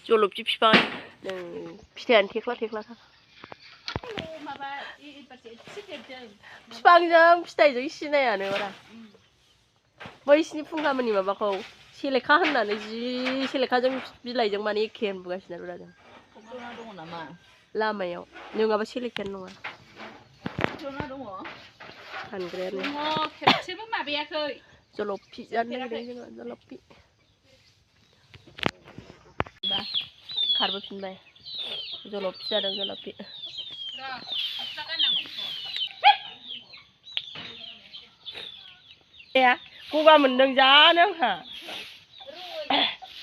जलफि बिफां फिथाइयानो थेख्ला बिफांजों फिथाइजों सिनायानो बारा बैसिनि फुंखामोननि माबाखौ सेलेखा होननानै जि सेलेखाजों बिलाइजों माने एखे होनबोगासिनो आरो दं नामा लामायाव नङाबा सेलेखायानो नङा फानग्रायानो खेबसेबो माबायाखै जलफि जानो नागिरदों जोङो जलफि खारबोफिनबाय जलफि जादों जलफि गगा मोनदों जानो आंहा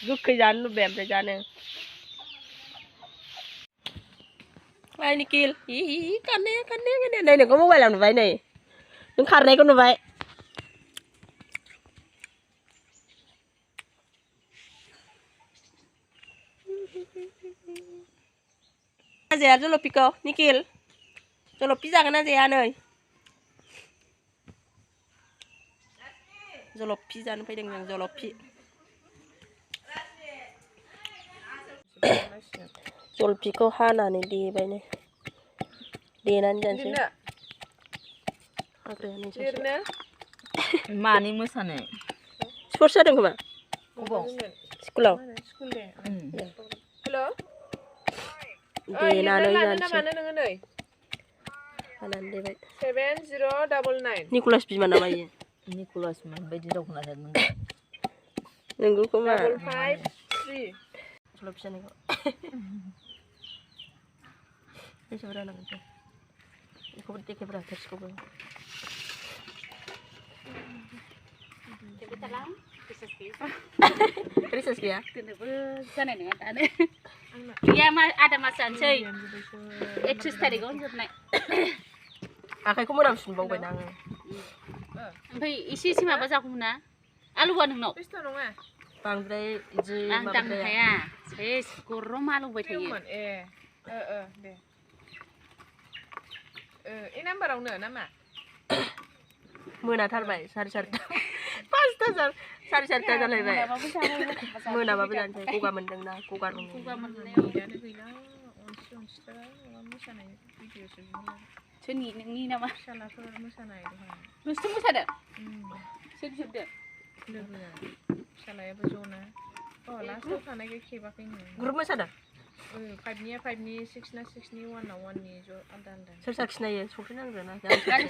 गोखै जानो लुबैबाय ओमफ्राय जानो ओइ निखिल खारनाया नै नोंखौ मबाइलाव नुबाय नै नों खारनायखौ नुबाय जाया जलफिखौ निखिल जलफि जागोन ना जाया नै जलफि जानो फैदों जों जलफि जलफिखौ हानानै देबायनो देनानै जानोसै मानि मोसानो स्पर्टस जादों खोमा स्कुलाव देनानै जानोसै हानानै देबाय 7099 निकलास बिमा नामा इयो निकलास बायदि दख'ना जादों नोंगौ खोमा 553 जलफि जानायखौ बेसेबां रानांगोनसै बेखौबो देखेब्रा थोरसिखौबो रिसार्च गैया दोननोबो जानाय नङा दानो गैया आधा मास जानोसै 31 थारिखआव जोबनाय आखाइखौ मोनामफिनबावबायना आङो ओमफ्राय एसे माबा जागौमोन ना आलुवा नोंनाव बेस्थ' नङा बांद्राय इदि आं दांनो हाया सेस गरम आलौबाय थायो दे ए नाम्बारावनो नामा मोनाथारबाय 4:30 5:00 4:30 जालायबाय मोनाबाबो जानोसै गगा मोनदोंना गगा मोननायाव गैला अनसिथारा मोसानाय भिडिअसो सोरनि नोंनि नामा फिसालाफोर मोसानाय नोंसोर मोसादों सोर जोबदों लोगोआ फिसालायाबो ज'ना लास्टआव थानायखाय खेबाखैनो ग्रुप मोसादों 5निया 5नि 6ना 6नि 1ना 1नि ज' आलदा सोर साखिनायो संख्रि नांगोना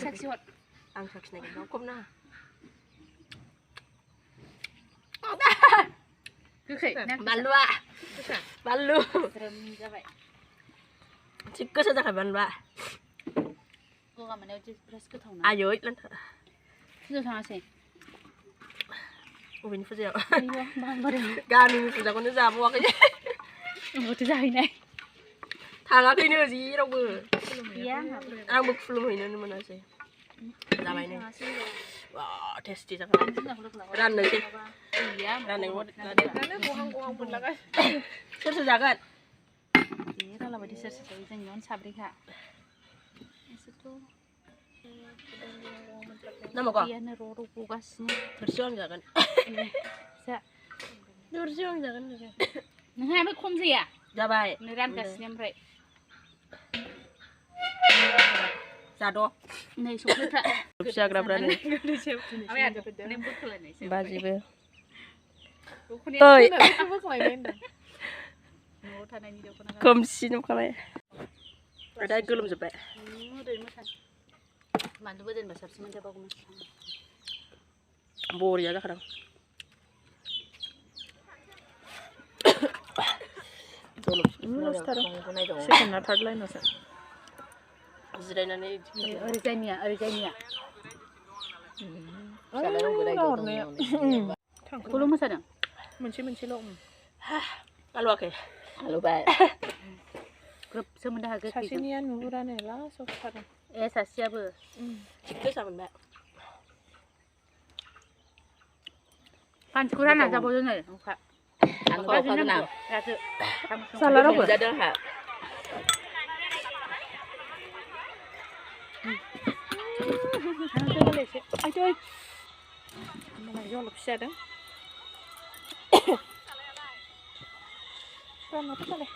साखि हर आं साखिनायगोन रावखौबो नाङा गोखै बानलुआ बानलु जाबाय थिग गोसा जाखाय बानलुआ गगा मोननायाव बिराद गोथाव ना आयै लान्था फुजायाव थाङासै बबेनि फुजायाव गामिनि गामिनि फुजाखौनो जाबावाखै माथो जाहैनाय थाङाखैनो जेरावबो गैया आंबो खुलुमहैनोनो मोनासै जाबायनो टेस्टि जाबाय राननोसै सोर जागोन रालाबायदि सोर जायो जोंनियावनो साब्रैखा गैयानो र' गगासिनो थोरसियाव आं जागोन थोरसियाव आं जागोन नोंहा ओमफ्राय खम जाया जाबाय रानगासिनो ओमफ्राय जाद' नै संख्रिफ्रा जाग्राफ्रानो बाजिबो खोमसि नुखाबाय दा गोलोमजोब्बाय बानलुबो दोनबा साबसिन मोनजाबावगौमोन बरिया जाखादों सेकेन्ड ना थार्ड लाइनावसो जिरायनानै ओरैजायनिया बेखौल' मोसादों मोनसेल' आलुवाखै आलुबाय ग्रोबसो मोननो हागोन सासेनिया नुहुरानो लास्टआव थादों सासेयाबो गोसा मोनबाय पान्सखौ रानना जाबावदो नै जाला रावबो जादों आंहा जलफि जादों माथो जालाय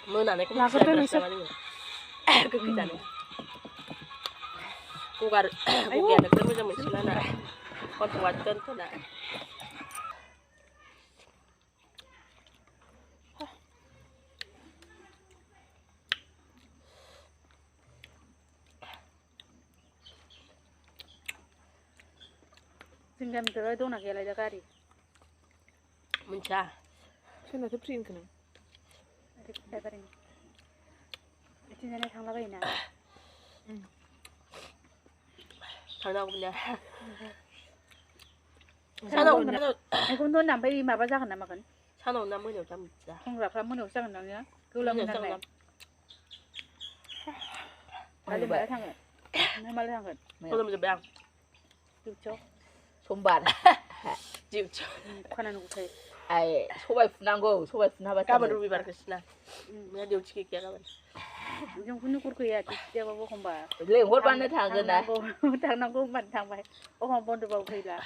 मोनानायखौ लाग्रोदो मिथिया नोंसोर। गोखै जानो गगाया नोगोर मोजां मोनसिगोन ना गन्थंआ दोनथ'ना जों गामिखौलाय दंना गैयालाय दा गारि मोनथिया सोरनाथो फ्रि होनखो नों दा गारिनि बिथिंजाय थांलाबायोना थांनांगौ गैया बेखौनोथ' होनदां ओमफ्राय माबा जागोन ना मागोन सानाव ना मोनायाव जा मिथिया संग्राफ्रा मोनायावसो जागोन दांनिया गौला मोनालाय मालाय माला थाङो नों माला थांगोन फोलोमजोब्बाय आं डिउटियाव समबार डिउटियाव खानांगौ थायो आइ सबाय फुनांगौ सबाय फुना हाबा गाबोन रबिबारखौसोना ओमफ्राय डिउटि गैया गाबोन जोंखौनो गुर गैया डिउटियाबाबो एखमबा लेंहरबानो थांगोन ना थांनांगौ होनबानो थांबाय एखमबा बन्द'बाबो फैला